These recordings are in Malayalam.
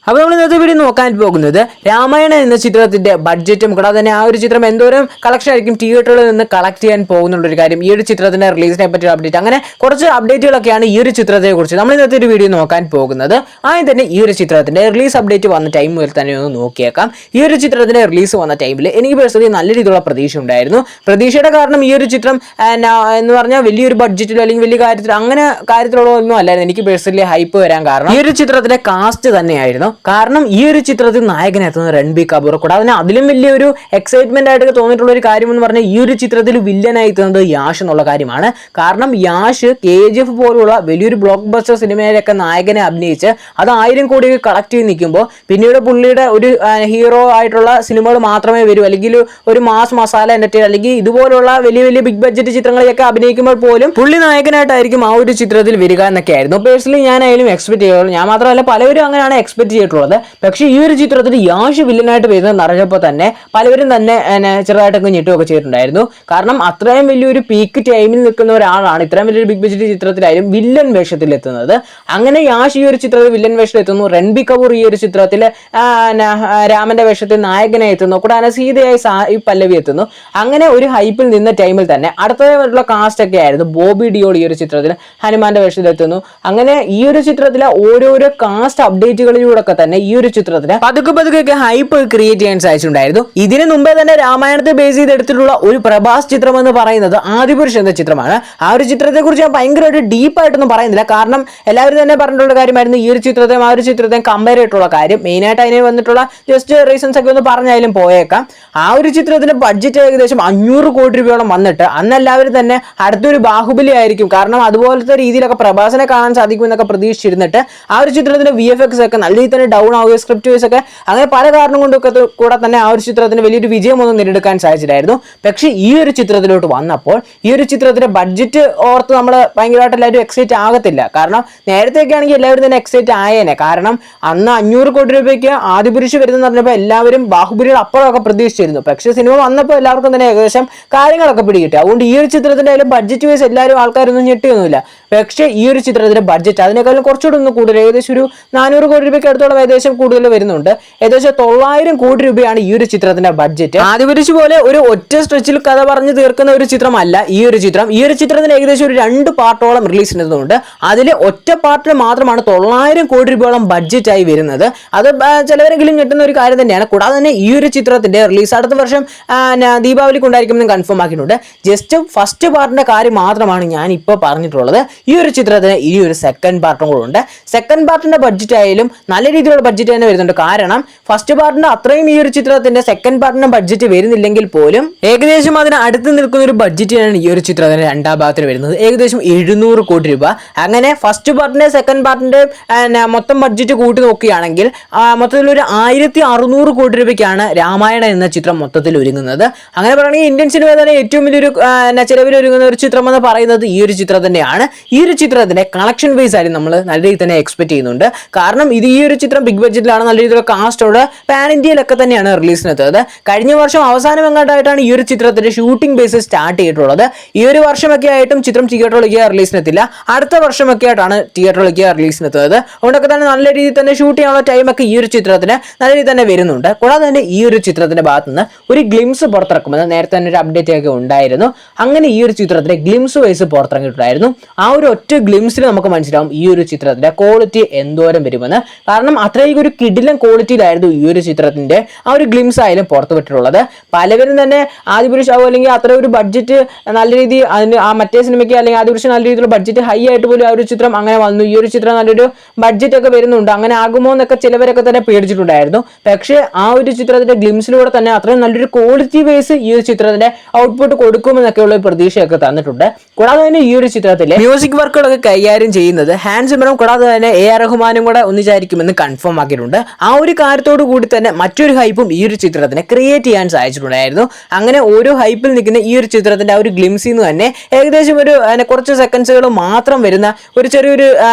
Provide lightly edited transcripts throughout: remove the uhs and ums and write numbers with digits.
അപ്പോൾ നമ്മൾ ഇന്നത്തെ വീഡിയോ നോക്കാൻ പോകുന്നത് രാമായണ എന്ന ചിത്രത്തിന്റെ ബഡ്ജറ്റും കൂടാതെ തന്നെ ആ ഒരു ചിത്രം എന്തോരം കളക്ഷൻ ആയിരിക്കും തിയേറ്ററുകളിൽ നിന്ന് കളക്ട് ചെയ്യാൻ പോകുന്നുള്ളൊരു കാര്യം, ഈ ഒരു ചിത്രത്തിന്റെ റിലീസിനെ പറ്റി അപ്ഡേറ്റ്, അങ്ങനെ കുറച്ച് അപ്ഡേറ്റുകളൊക്കെയാണ് ഈ ഒരു ചിത്രത്തെ കുറിച്ച് നമ്മൾ ഇന്നത്തെ ഒരു വീഡിയോ നോക്കാൻ പോകുന്നത്. ആദ്യം തന്നെ ഈ ഒരു ചിത്രത്തിന്റെ റിലീസ് അപ്ഡേറ്റ് വന്ന ടൈം മുതൽ തന്നെ ഒന്ന് നോക്കിയേക്കാം. ഈ ഒരു ചിത്രത്തിന്റെ റിലീസ് വന്ന ടൈമിൽ എനിക്ക് പേഴ്സണലി നല്ല രീതിയിലുള്ള പ്രതീക്ഷ ഉണ്ടായിരുന്നു. പ്രതീക്ഷയുടെ കാരണം ഈ ഒരു ചിത്രം എന്ന് പറഞ്ഞാൽ വലിയൊരു ബഡ്ജറ്റിലോ അല്ലെങ്കിൽ വലിയ കാര്യത്തിലുള്ള ഒന്നും അല്ലായിരുന്നു എനിക്ക് പേഴ്സണലി ഹൈപ്പ് വരാൻ കാരണം ഈ ഒരു ചിത്രത്തിന്റെ കാസ്റ്റ് തന്നെയായിരുന്നു. കാരണം ഈ ഒരു ചിത്രത്തിൽ നായകനെത്തുന്നത് രൺബീർ കപൂർ. കൂടാതെ അതിലും വലിയൊരു എക്സൈറ്റ്മെന്റ് ആയിട്ട് തോന്നിയിട്ടുള്ള ഒരു കാര്യം എന്ന് പറഞ്ഞാൽ ഈ ഒരു ചിത്രത്തിൽ വില്ലനായി എത്തുന്നത് യാഷ് എന്നുള്ള കാര്യമാണ്. കാരണം യാഷ് KGF പോലുള്ള വലിയൊരു ബ്ലോക്ക് ബസ്റ്റർ സിനിമയിലൊക്കെ നായകനെ അഭിനയിച്ച് അത് 1000 കോടി കളക്ട് ചെയ്ത് നിൽക്കുമ്പോൾ പിന്നീട് പുള്ളിയുടെ ഒരു ഹീറോ ആയിട്ടുള്ള സിനിമകൾ മാത്രമേ വരൂ, അല്ലെങ്കിൽ ഒരു മാസ് മസാല എന്റർടൈൻ അല്ലെങ്കിൽ ഇതുപോലുള്ള വലിയ വലിയ ബിഗ് ബഡ്ജറ്റ് ചിത്രങ്ങളിലൊക്കെ അഭിനയിക്കുമ്പോൾ പോലും പുള്ളി നായകനായിട്ടായിരിക്കും ആ ഒരു ചിത്രത്തിൽ വരിക എന്നൊക്കെ ആയിരുന്നു പേഴ്സണലി ഞാനായാലും എക്സ്പെക്ട് ചെയ്യുള്ളൂ. ഞാൻ മാത്രമല്ല പലവരും അങ്ങനെയാണ് എക്സ്പെക്ട് ചെയ്തിട്ടുള്ളത്. പക്ഷേ ഈ ഒരു ചിത്രത്തിൽ യാഷ് വില്ലനായിട്ട് വരുന്നത് അറിഞ്ഞപ്പോൾ തന്നെ പലവരും തന്നെ ചെറുതായിട്ടൊക്കെ ഞെട്ടുകയൊക്കെ ചെയ്തിട്ടുണ്ടായിരുന്നു. കാരണം അത്രയും വലിയൊരു പീക്ക് ടൈമിൽ നിൽക്കുന്ന ഒരാളാണ് ഇത്രയും വലിയൊരു ബിഗ് ബഡ്ജറ്റ് ചിത്രത്തിലായാലും വില്ലൻ വേഷത്തിൽ എത്തുന്നത്. അങ്ങനെ യാഷ് ഈ ഒരു ചിത്രത്തിൽ വില്ലൻ വേഷത്തിൽ എത്തുന്നു. രൺബീർ കപൂർ ഈ ഒരു ചിത്രത്തിൽ രാമന്റെ വേഷത്തിൽ നായകനെ എത്തുന്നു. കൂടാതെ സീതയായി സായി പല്ലവി എത്തുന്നു. അങ്ങനെ ഒരു ഹൈപ്പിൽ നിന്ന ടൈമിൽ തന്നെ അടുത്തതായിട്ടുള്ള കാസ്റ്റ് ഒക്കെ ആയിരുന്നു. ബോബി ഡിയോൾ ഈ ഒരു ചിത്രത്തിൽ ഹനുമാന്റെ വേഷത്തിൽ എത്തുന്നു. അങ്ങനെ ഈ ഒരു ചിത്രത്തിലെ ഓരോരോ കാസ്റ്റ് അപ്ഡേറ്റുകളിലൂടെ തന്നെ ഈ ഒരു ചിത്രത്തിന് പതുക്കെ ഹൈപ്പ് ക്രിയേറ്റ് ചെയ്യാൻ സാധിച്ചിട്ടുണ്ടായിരുന്നു. ഇതിനു മുമ്പേ തന്നെ രാമായണത്തെ ബേസ് ചെയ്തെടുത്തിട്ടുള്ള ഒരു പ്രഭാസ് ചിത്രം എന്ന് പറയുന്നത് ആദിപുരുഷ് എന്ന ചിത്രമാണ്. ആ ഒരു ചിത്രത്തെ കുറിച്ച് ഞാൻ ഭയങ്കരമായിട്ട് ഡീപ്പായിട്ടൊന്നും പറയുന്നില്ല. കാരണം എല്ലാവരും തന്നെ പറഞ്ഞിട്ടുള്ള കാര്യമായിരുന്നു ഈ ഒരു ചിത്രത്തെയും ആ ഒരു ചിത്രത്തെയും കമ്പയർ ചെയ്തിട്ടുള്ള കാര്യം. മെയിനായിട്ട് അതിന് വന്നിട്ടുള്ള ജസ്റ്റ് റീസൺസ് ഒക്കെ ഒന്ന് പറഞ്ഞാലും പോയേക്കാം. ആ ഒരു ചിത്രത്തിന്റെ ബഡ്ജറ്റ് ഏകദേശം 500 കോടി രൂപയോളം വന്നിട്ട് അന്ന് എല്ലാവരും തന്നെ അടുത്തൊരു ബാഹുബലി ആയിരിക്കും, കാരണം അതുപോലത്തെ രീതിയിലൊക്കെ പ്രഭാസിനെ കാണാൻ സാധിക്കുമെന്നൊക്കെ പ്രതീക്ഷിച്ചിരുന്നിട്ട് ആ ഒരു ചിത്രത്തിന്റെ VFX ഒക്കെ നല്ല രീതിയിൽ തന്നെ ഡൗൺ ആവുകയും സ്ക്രിപ്റ്റ് വൈസ് ഒക്കെ അങ്ങനെ പല കാരണം കൊണ്ടൊക്കെ കൂടെ തന്നെ ആ ഒരു ചിത്രത്തിന് വലിയൊരു വിജയമൊന്നും നേടിയെടുക്കാൻ സാധിച്ചിട്ടായിരുന്നു. പക്ഷേ ഈ ഒരു ചിത്രത്തിലോട്ട് വന്നപ്പോൾ ഈ ഒരു ചിത്രത്തിന്റെ ബഡ്ജറ്റ് ഓർത്ത് നമ്മൾ ഭയങ്കരമായിട്ട് എല്ലാവരും എക്സൈറ്റ് ആകത്തില്ല. കാരണം നേരത്തെയൊക്കെ ആണെങ്കിൽ എല്ലാവരും തന്നെ എക്സൈറ്റ് ആയേനെ. കാരണം അന്ന് 500 കോടി രൂപയ്ക്ക് ആദിപുരുഷ് വരുന്നെന്ന് പറഞ്ഞപ്പോൾ എല്ലാവരും ബാഹുബലിയുടെ അപ്പുറമൊക്കെ പ്രതീക്ഷിച്ചിരുന്നു. പക്ഷേ സിനിമ വന്നപ്പോൾ എല്ലാവർക്കും തന്നെ ഏകദേശം കാര്യങ്ങളൊക്കെ പിടികിട്ടി. അതുകൊണ്ട് ഈ ഒരു ചിത്രത്തിന്റെ ആയാലും ബഡ്ജറ്റ് വൈസ് എല്ലാവരും ആൾക്കാരൊന്നും ഞെട്ടിയൊന്നുമില്ല. പക്ഷേ ഈ ഒരു ചിത്രത്തിന്റെ ബഡ്ജറ്റ് അതിനേക്കാളും കുറച്ചുകൂടി ഒന്ന് കൂടുതൽ ഏകദേശം ഒരു 400 കോടി രൂപയ്ക്ക് അടുത്തോളം ഏകദേശം കൂടുതൽ വരുന്നുണ്ട്. ഏകദേശം 900 കോടി രൂപയാണ് ഈ ഒരു ചിത്രത്തിന്റെ ബഡ്ജറ്റ്. ആദിപുരുഷ് പോലെ ഒരു ഒറ്റ സ്ട്രെച്ചിൽ കഥ പറഞ്ഞു തീർക്കുന്ന ഒരു ചിത്രമല്ല ഈ ഒരു ചിത്രം. ഈ ഒരു ചിത്രത്തിന് ഏകദേശം ഒരു 2 പാർട്ടോളം റിലീസ് ചെയ്യുന്നുണ്ട്. അതിൽ ഒറ്റ പാർട്ടിന് മാത്രമാണ് 900 കോടി രൂപയോളം ബഡ്ജറ്റ് ആയി വരുന്നത്. അത് ചിലവരെങ്കിലും ഞെട്ടുന്ന ഒരു കാര്യം തന്നെയാണ്. കൂടാതെ തന്നെ ഈ ഒരു ചിത്രത്തിന്റെ റിലീസ് അടുത്ത വർഷം ദീപാവലിക്ക് ഉണ്ടായിരിക്കുമെന്ന് കൺഫേം ആക്കിയിട്ടുണ്ട്. ജസ്റ്റ് ഫസ്റ്റ് പാർട്ടിന്റെ കാര്യം മാത്രമാണ് ഞാൻ ഇപ്പോൾ പറഞ്ഞിട്ടുള്ളത്. ഈ ഒരു ചിത്രത്തിന് ഈ ഒരു സെക്കൻഡ് പാർട്ടും കൂടെ ഉണ്ട്. സെക്കൻഡ് പാർട്ടിന്റെ ബഡ്ജറ്റ് ആയാലും നല്ല രീതിയിലുള്ള ബഡ്ജറ്റ് തന്നെ വരുന്നുണ്ട്. കാരണം ഫസ്റ്റ് പാർട്ടിന്റെ അത്രയും ഈ ഒരു ചിത്രത്തിന്റെ സെക്കൻഡ് പാർട്ടിന്റെ ബഡ്ജറ്റ് വരുന്നില്ലെങ്കിൽ പോലും ഏകദേശം അതിന് അടുത്ത് നിൽക്കുന്ന ഒരു ബഡ്ജറ്റാണ് ഈ ഒരു ചിത്രത്തിന്റെ രണ്ടാം ഭാഗത്തിന് വരുന്നത്. ഏകദേശം 700 കോടി രൂപ. അങ്ങനെ ഫസ്റ്റ് പാർട്ടിന്റെ സെക്കൻഡ് പാർട്ടിന്റെ മൊത്തം ബഡ്ജറ്റ് കൂട്ടി നോക്കുകയാണെങ്കിൽ മൊത്തത്തിലൊരു 1600 കോടി രൂപയ്ക്കാണ് രാമായണ എന്ന ചിത്രം മൊത്തത്തിൽ ഒരുങ്ങുന്നത്. അങ്ങനെ പറയുകയാണെങ്കിൽ ഇന്ത്യൻ സിനിമ തന്നെ ഏറ്റവും വലിയൊരു ചിലവിൽ ഒരുങ്ങുന്ന ഒരു ചിത്രം എന്ന് പറയുന്നത് ഈ ഒരു ചിത്രം തന്നെയാണ്. ഈ ഒരു ചിത്രത്തിന്റെ കളക്ഷൻ ബേസ് ആയി നമ്മൾ നല്ല രീതിയിൽ തന്നെ എക്സ്പെക്ട് ചെയ്യുന്നുണ്ട്. കാരണം ഇത് ഈ ഒരു ചിത്രം ബിഗ് ബഡ്ജറ്റിലാണ്, നല്ല രീതിയിലുള്ള കാസ്റ്റോട് പാൻ ഇന്ത്യയിലൊക്കെ തന്നെയാണ് റിലീസിനെത്തുന്നത്. കഴിഞ്ഞ വർഷം അവസാനം എങ്ങാണ്ടായിട്ടാണ് ഈ ഒരു ചിത്രത്തിന്റെ ഷൂട്ടിംഗ് ബേസ് സ്റ്റാർട്ട് ചെയ്തിട്ടുള്ളത്. ഈ ഒരു വർഷമൊക്കെ ആയിട്ടും ചിത്രം തിയേറ്ററിലേക്ക് റിലീസിനെത്തില്ല. അടുത്ത വർഷമൊക്കെ ആയിട്ടാണ് തിയേറ്ററിലേക്ക് റിലീസിനെത്തുന്നത്. അതുകൊണ്ടൊക്കെ തന്നെ നല്ല രീതിയിൽ തന്നെ ഷൂട്ട് ചെയ്യാനുള്ള ടൈമൊക്കെ ഈ ഒരു ചിത്രത്തിന് നല്ല രീതിയിൽ തന്നെ വരുന്നുണ്ട്. കൂടാതെ തന്നെ ഈ ഒരു ചിത്രത്തിന്റെ ഭാഗത്ത് നിന്ന് ഒരു ഗ്ലിംസ് പുറത്തിറക്കുമെന്ന് നേരത്തെ തന്നെ ഒരു അപ്ഡേറ്റ് ഒക്കെ ഉണ്ടായിരുന്നു. അങ്ങനെ ഈ ഒരു ചിത്രത്തിന്റെ ഗ്ലിംസ് വൈസ് പുറത്തിറങ്ങിയിട്ടുണ്ടായിരുന്നു. ആ ഒരു ഒറ്റ ഗ്ലിംസിൽ നമുക്ക് മനസ്സിലാവും ഈ ഒരു ചിത്രത്തിന്റെ ക്വാളിറ്റി എന്തോരം വരുമെന്ന്. കാരണം അത്രയും ഒരു കിടിലൻ ക്വാളിറ്റിയിലായിരുന്നു ഈ ഒരു ചിത്രത്തിന്റെ ആ ഒരു ഗ്ലിംസ് ആയാലും പുറത്തു വിട്ടിട്ടുള്ളത്. പലവരും തന്നെ ആദിപുരുഷ് ആവും അല്ലെങ്കിൽ അത്ര ഒരു ബഡ്ജറ്റ് നല്ല രീതി അതിന് ആ മറ്റേ സിനിമയ്ക്ക് അല്ലെങ്കിൽ ആദിപുരുഷ് നല്ല രീതിയിലുള്ള ബഡ്ജറ്റ് ഹൈ ആയിട്ട് പോലും ആ ഒരു ചിത്രം അങ്ങനെ വന്നു. ഈ ഒരു ചിത്രം നല്ലൊരു ബഡ്ജറ്റ് ഒക്കെ വരുന്നുണ്ട്, അങ്ങനെ ആകുമോ എന്നൊക്കെ ചിലവരൊക്കെ തന്നെ പേടിച്ചിട്ടുണ്ടായിരുന്നു. പക്ഷേ ആ ഒരു ചിത്രത്തിന്റെ ഗ്ലിംസിലൂടെ തന്നെ അത്രയും നല്ലൊരു ക്വാളിറ്റി ബേസ് ഈ ഒരു ചിത്രത്തിന്റെ ഔട്ട്പുട്ട് കൊടുക്കുമെന്നൊക്കെയുള്ള പ്രതീക്ഷയൊക്കെ തന്നിട്ടുണ്ട്. കൂടാതെ തന്നെ ഈ ഒരു ചിത്രത്തിലെ മ്യൂസിക് വർക്കുകളൊക്കെ കൈകാര്യം ചെയ്യുന്നത് ഹാൻസ് സിമറും കൂടാതെ തന്നെ AR റഹ്മാനും കൂടെ ഒന്നിച്ചായിരിക്കുമെന്ന് കൺഫേം ആക്കിയിട്ടുണ്ട്. ആ ഒരു കാര്യത്തോടു കൂടി തന്നെ മറ്റൊരു ഹൈപ്പും ഈ ഒരു ചിത്രത്തിനെ ക്രിയേറ്റ് ചെയ്യാൻ സാധിച്ചിട്ടുണ്ടായിരുന്നു. അങ്ങനെ ഓരോ ഹൈപ്പിൽ നിൽക്കുന്ന ഈ ഒരു ചിത്രത്തിന്റെ ആ ഒരു ഗ്ലിംസിൽ നിന്ന് തന്നെ ഏകദേശം ഒരു കുറച്ച് സെക്കൻഡ്സുകൾ മാത്രം വരുന്ന ഒരു ചെറിയൊരു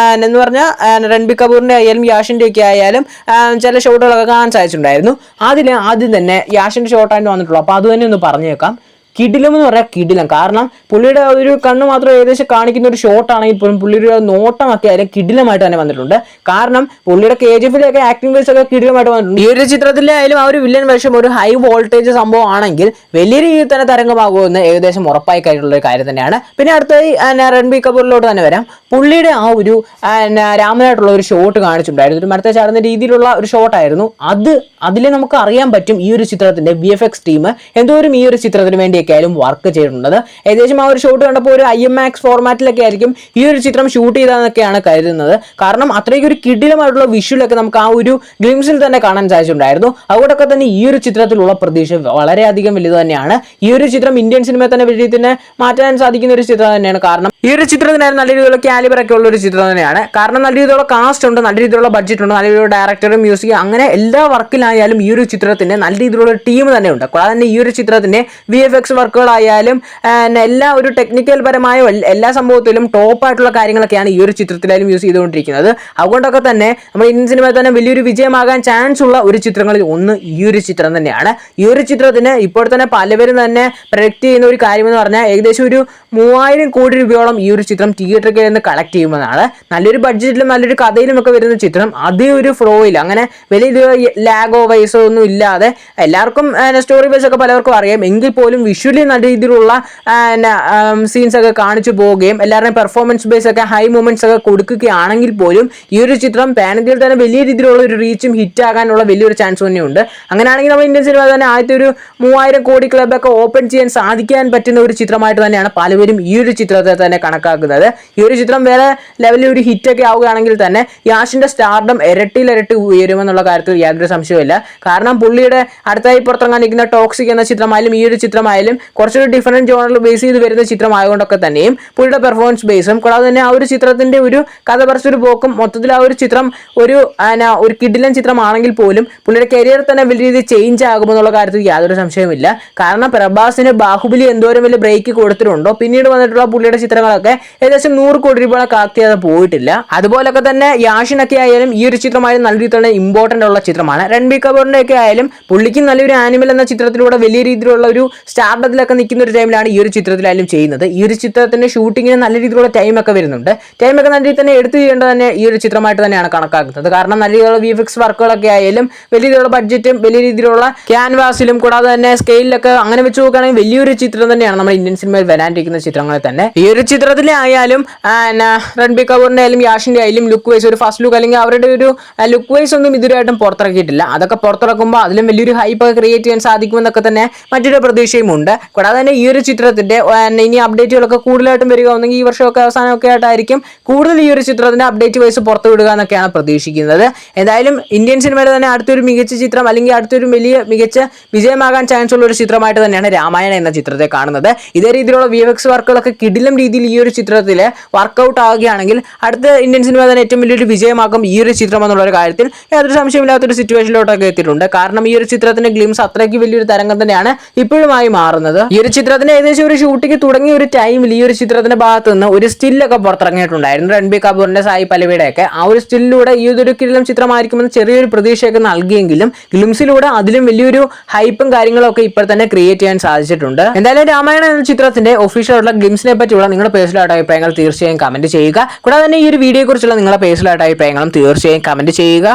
എന്ന് പറഞ്ഞാൽ രൺബീർ കപൂറിന്റെ ആയാലും യാഷിന്റെ ഒക്കെ ആയാലും ചില ഷോട്ടുകളൊക്കെ കാണാൻ സാധിച്ചിട്ടുണ്ടായിരുന്നു. അതിൽ ആദ്യം തന്നെ യാഷിന്റെ ഷോട്ടായിട്ട് വന്നിട്ടുള്ളൂ. അപ്പോൾ അത് തന്നെ ഒന്ന് പറഞ്ഞേക്കാം. കിടിലം എന്ന് പറയാം, കിടിലം. കാരണം പുള്ളിയുടെ ഒരു കണ്ണ് മാത്രം ഏകദേശം കാണിക്കുന്ന ഒരു ഷോട്ട് ആണെങ്കിൽ പോലും പുള്ളിയുടെ നോട്ടമൊക്കെ ആയാലും കിടിലമായിട്ട് തന്നെ വന്നിട്ടുണ്ട്. കാരണം പുള്ളിയുടെ KGF ആക്ടിംഗ് വൈസ് ഒക്കെ കിടിലമായിട്ട് വന്നിട്ടുണ്ട്. ഈ ഒരു ചിത്രത്തിലെ ആയാലും ആ ഒരു വില്ലൻ വേഷം ഒരു ഹൈ വോൾട്ടേജ് സംഭവം ആണെങ്കിൽ വലിയ രീതിയിൽ തന്നെ തരംഗമാകുമെന്ന് ഏകദേശം ഉറപ്പായി കഴിഞ്ഞുള്ള ഒരു കാര്യം തന്നെയാണ്. പിന്നെ അടുത്തായി രൺബീർ കപൂറിലോട്ട് തന്നെ വരാം. പുള്ളിയുടെ ആ ഒരു രാമനായിട്ടുള്ള ഒരു ഷോട്ട് കാണിച്ചിട്ടുണ്ടായിരുന്നു, ഒരു മരത്തെ ചാടുന്ന രീതിയിലുള്ള ഒരു ഷോട്ടായിരുന്നു അത്. അതിൽ നമുക്ക് അറിയാൻ പറ്റും ഈ ഒരു ചിത്രത്തിന്റെ VFX ടീം എന്തോരം ഈ ഒരു ചിത്രത്തിന് വേണ്ടിയൊക്കെ ആയാലും വർക്ക് ചെയ്തിട്ടുള്ളത്. ഏകദേശം ആ ഒരു ഷോട്ട് കണ്ടപ്പോൾ ഒരു IMAX ഫോർമാറ്റിലൊക്കെ ആയിരിക്കും ഈ ഒരു ചിത്രം ഷൂട്ട് ചെയ്തതെന്നൊക്കെയാണ് കരുതുന്നത്. കാരണം അത്രയ്ക്ക് ഒരു കിടിലമായിട്ടുള്ള വിഷ്വലൊക്കെ നമുക്ക് ആ ഒരു ഗ്ലിംസിൽ തന്നെ കാണാൻ സാധിച്ചിട്ടുണ്ടായിരുന്നു. അതുകൊണ്ടൊക്കെ തന്നെ ഈ ഒരു ചിത്രത്തിലുള്ള പ്രതീക്ഷ വളരെയധികം വലുത് തന്നെയാണ്. ഈ ഒരു ചിത്രം ഇന്ത്യൻ സിനിമയെ തന്നെ വലിയ തന്നെ മാറ്റാൻ സാധിക്കുന്ന ഒരു ചിത്രം തന്നെയാണ്. കാരണം ഈ ഒരു ചിത്രത്തിനായിരുന്നു നല്ല രീതിയിലുള്ള കാലിബർ ഒക്കെ ഉള്ള ഒരു ചിത്രം തന്നെയാണ്. കാരണം നല്ല രീതിയിലുള്ള കാസ്റ്റ് ഉണ്ട്, നല്ല രീതിയിലുള്ള ബഡ്ജറ്റ് ഉണ്ട്, നല്ല രീതിയിലുള്ള ഡയറക്ടർ, മ്യൂസിക്, അങ്ങനെ എല്ലാ വർക്കിലായാലും ഈ ഒരു ചിത്രത്തിന് നല്ല രീതിയിലുള്ള ടീം തന്നെ ഉണ്ട്. കൂടാതെ തന്നെ ഈ ഒരു ചിത്രത്തിന്റെ VFX വർക്കുകളായാലും എല്ലാ ഒരു ടെക്നിക്കൽ പരമായ എല്ലാ സംഭവത്തിലും ടോപ്പായിട്ടുള്ള കാര്യങ്ങളൊക്കെയാണ് ഈ ഒരു ചിത്രത്തിലായാലും യൂസ് ചെയ്തുകൊണ്ടിരിക്കുന്നത്. അതുകൊണ്ടൊക്കെ തന്നെ നമ്മൾ ഇന്ത്യൻ സിനിമയിൽ തന്നെ വലിയൊരു വിജയമാകാൻ ചാൻസ് ഉള്ള ഒരു ചിത്രങ്ങളിൽ ഒന്ന് ഈ ഒരു ചിത്രം തന്നെയാണ്. ഈ ഒരു ചിത്രത്തിന് ഇപ്പോൾ തന്നെ പലവരും തന്നെ പ്രൊഡക്റ്റ് ചെയ്യുന്ന ഒരു കാര്യമെന്ന് പറഞ്ഞാൽ ഏകദേശം ഒരു 3000 കോടി രൂപയോളം ഈ ഒരു ചിത്രം തിയേറ്ററിൽ നിന്ന് കളക്ട് ചെയ്യുമെന്നാണ്. നല്ലൊരു ബഡ്ജറ്റിലും നല്ലൊരു കഥയിലും ഒക്കെ വരുന്ന ചിത്രം അതേ ഒരു ഫ്ലോയിൽ അങ്ങനെ വലിയ ലാഗോ വൈസോ ഒന്നും ഇല്ലാതെ എല്ലാവർക്കും സ്റ്റോറി ബേസ് ഒക്കെ പലർക്കും അറിയാം, എങ്കിൽ പോലും വിഷ്വലി നല്ല രീതിയിലുള്ള സീൻസ് ഒക്കെ കാണിച്ചു പോവുകയും എല്ലാവരുടെയും പെർഫോമൻസ് ബേസ് ഒക്കെ ഹൈ മൂമെന്റ്സ് ഒക്കെ കൊടുക്കുകയാണെങ്കിൽ പോലും ഈ ഒരു ചിത്രം പാൻ ഇന്ത്യയിൽ തന്നെ വലിയ രീതിയിലുള്ള ഒരു റീച്ചും ഹിറ്റ് ആകാനുള്ള വലിയൊരു ചാൻസ് തന്നെയുണ്ട്. അങ്ങനെയാണെങ്കിൽ നമ്മൾ ഇന്ത്യൻ സിനിമ തന്നെ ആദ്യത്തെ ഒരു 3000 കോടി ക്ലബൊക്കെ ഓപ്പൺ ചെയ്യാൻ സാധിക്കാൻ പറ്റുന്ന ഒരു ചിത്രമായിട്ട് തന്നെയാണ് പലവരും ഈ ഒരു ചിത്രത്തെ തന്നെ കണക്കാക്കുന്നത്. ഈ ഒരു ചിത്രം വേറെ ലെവലിൽ ഒരു ഹിറ്റൊക്കെ ആവുകയാണെങ്കിൽ തന്നെ യാഷിന്റെ സ്റ്റാർഡം ഇരട്ടിയിലിരട്ടി ഉയരുമെന്നുള്ള കാര്യത്തിൽ യാതൊരു സംശയമില്ല. കാരണം പുള്ളിയുടെ അടുത്തായി പുറത്തിറങ്ങാനിരിക്കുന്ന ടോക്സിക് എന്ന ചിത്രമായാലും ഈ ഒരു ചിത്രമായാലും കുറച്ചൊരു ഡിഫറൻറ്റ് ജോണറിൽ ബേസ് ചെയ്ത് വരുന്ന ചിത്രമായതുകൊണ്ടൊക്കെ തന്നെയും പുള്ളിയുടെ പെർഫോമൻസ് ബേസും കൂടാതെ തന്നെ ആ ഒരു ചിത്രത്തിന്റെ ഒരു കഥ പറിച്ചൊരു പോക്കും മൊത്തത്തിൽ ആ ഒരു ചിത്രം ഒരു കിടിലൻ ചിത്രമാണെങ്കിൽ പോലും പുള്ളിയുടെ കരിയർ തന്നെ വലിയ രീതിയിൽ ചേഞ്ച് ആകുമെന്നുള്ള കാര്യത്തിൽ യാതൊരു സംശയവുമില്ല. കാരണം പ്രഭാസിന് ബാഹുബലി എന്തോരം വലിയ ബ്രേക്ക് കൊടുത്തിട്ടുണ്ടോ പിന്നീട് വന്നിട്ടുള്ള പുള്ളിയുടെ ചിത്രങ്ങളൊക്കെ ഏകദേശം 100 കോടി രൂപയോളം കളക്ട് ചെയ്ത് പോയിട്ടില്ല. അതുപോലൊക്കെ തന്നെ യാഷിനൊക്കെ ആയാലും ഈ ഒരു ചിത്രമായാലും നല്ല രീതിയിലുള്ള ഇമ്പോർട്ടൻ്റ് ഉള്ള ചിത്രമാണ്. രൺബീർ കപൂറിന്റെ ഒക്കെ ആയാലും പുള്ളിക്ക് നല്ലൊരു ആനിമൽ എന്ന ചിത്രത്തിലൂടെ വലിയ രീതിയിലുള്ള ഒരു സ്റ്റാർഡത്തിലൊക്കെ നിൽക്കുന്ന ഒരു ടൈമിലാണ് ഈ ഒരു ചിത്രത്തിലായാലും ചെയ്യുന്നത്. ഈ ഒരു ചിത്രത്തിന്റെ ഷൂട്ടിങ്ങിന് നല്ല രീതിയിലുള്ള ടൈമൊക്കെ വരുന്നുണ്ട്. ടൈമൊക്കെ നല്ല രീതിയിൽ തന്നെ എടുത്തു ചെയ്യേണ്ടത് തന്നെ ഈ ഒരു ചിത്രമായിട്ട് തന്നെയാണ് കണക്കാക്കുന്നത്. കാരണം നല്ല രീതിയിലുള്ള VFX വർക്കുകളൊക്കെ ആയാലും വലിയ രീതിയിലുള്ള ബഡ്ജറ്റും വലിയ രീതിയിലുള്ള ക്യാൻവാസിലും കൂടാതെ തന്നെ സ്കെയിലൊക്കെ അങ്ങനെ വെച്ച് നോക്കുകയാണെങ്കിൽ വലിയൊരു ചിത്രം തന്നെയാണ് നമ്മുടെ ഇന്ത്യൻ സിനിമയിൽ വരാനിരിക്കുന്ന ചിത്രങ്ങളിൽ തന്നെ. ഈ ഒരു ചിത്രത്തിലെ ആയാലും രൺബീർ കപൂറിന്റെ ആയാലും യാഷിന്റെ ആയാലും ലുക്ക് വൈസ് ഒരു ഫസ്റ്റ് ലുക്ക് അല്ലെങ്കിൽ അവരുടെ ഒരു ലുക്ക് വൈസ് ഒന്നും ഇതുവരെയായിട്ടും പുറത്തിറക്കിയിട്ടില്ല. അതൊക്കെ പുറത്തിറക്കുമ്പോൾ അതിലും വലിയൊരു ഹൈപ്പ് ഒക്കെ ക്രിയേറ്റ് ചെയ്യാൻ സാധിക്കുമെന്നൊക്കെ തന്നെ മറ്റൊരു പ്രതീക്ഷയും ഉണ്ട്. കൂടാതെ തന്നെ ഈ ഒരു ചിത്രത്തിന്റെ ഇനി അപ്ഡേറ്റുകളൊക്കെ കൂടുതലായിട്ടും വരിക ഒന്നെങ്കിൽ ഈ വർഷമൊക്കെ അവസാനമൊക്കെ ആയിട്ടായിരിക്കും കൂടുതൽ ഈ ഒരു ചിത്രത്തിന്റെ അപ്ഡേറ്റ് വൈസ് പുറത്തു വിടുക എന്നൊക്കെയാണ് പ്രതീക്ഷിക്കുന്നത്. എന്തായാലും ഇന്ത്യൻ സിനിമയിൽ തന്നെ അടുത്തൊരു മികച്ച ചിത്രം അല്ലെങ്കിൽ അടുത്തൊരു വലിയ മികച്ച വിജയമാകാൻ ചാൻസ് ഉള്ള ഒരു ചിത്രമായിട്ട് തന്നെയാണ് രാമായണ എന്ന ചിത്രത്തെ കാണുന്നത്. ഇതേ രീതിയിലുള്ള VFX വർക്കുകളൊക്കെ കിടിലം രീതിയിൽ ഈ ഒരു ചിത്രത്തിൽ വർക്കൗട്ട് ആവുകയാണെങ്കിൽ അടുത്ത ഇന്ത്യൻ സിനിമ തന്നെ ഏറ്റവും വലിയൊരു വിജയമാകും ഈ ഒരു ചിത്രം എന്നുള്ള ഒരു കാര്യത്തിൽ യാതൊരു സംശയമില്ലാത്തൊരു സിറ്റുവേഷനിലോട്ടൊക്കെ എത്തിയിട്ടുണ്ട്. കാരണം ഈ ഒരു ചിത്രത്തിന്റെ ഗ്ലിംസ് അത്രയ്ക്ക് വലിയൊരു തരംഗം തന്നെയാണ് ഇപ്പോഴുമായി മാറുന്നത്. ഈ ഒരു ചിത്രത്തിന് ഏകദേശം ഒരു ഷൂട്ടിംഗ് തുടങ്ങിയ ഒരു ടൈമിൽ ഈ ഒരു ചിത്രത്തിന്റെ ഭാഗത്ത് നിന്ന് ഒരു സ്റ്റില്ലൊക്കെ പുറത്തിറങ്ങിയിട്ടുണ്ടായിരുന്നു. രൺബീർ കപൂറിന്റെ സായി പല്ലവിയുടെ ഒക്കെ ആ ഒരു സ്റ്റില്ലിലൂടെ ഈ ഒരു കിടിലം ചിത്രമായിരിക്കുമെന്ന് ചെറിയൊരു പ്രതീക്ഷയൊക്കെ നൽകിയെങ്കിലും ഗ്ലിംസിലൂടെ അതിലും വലിയൊരു ഹൈപ്പും കാര്യങ്ങളും ഒക്കെ ഇപ്പോൾ തന്നെ ക്രിയേറ്റ് ചെയ്യാൻ സാധിച്ചിട്ടുണ്ട്. എന്തായാലും രാമായണ എന്ന ചിത്രത്തിന്റെ ഒഫീഷ്യൽ ആയിട്ടുള്ള ഗ്ലിംസിനെ പറ്റിയുള്ള നിങ്ങളുടെ പേഴ്സണൽ അഭിപ്രായങ്ങൾ തീർച്ചയായും കമന്റ് ചെയ്യുക. കൂടാതെ തന്നെ ഈ ഒരു വീഡിയോയെ കുറിച്ചുള്ള നിങ്ങളുടെ പേഴ്സണൽ അഭിപ്രായങ്ങളും തീർച്ചയായും കമന്റ് ചെയ്യുക.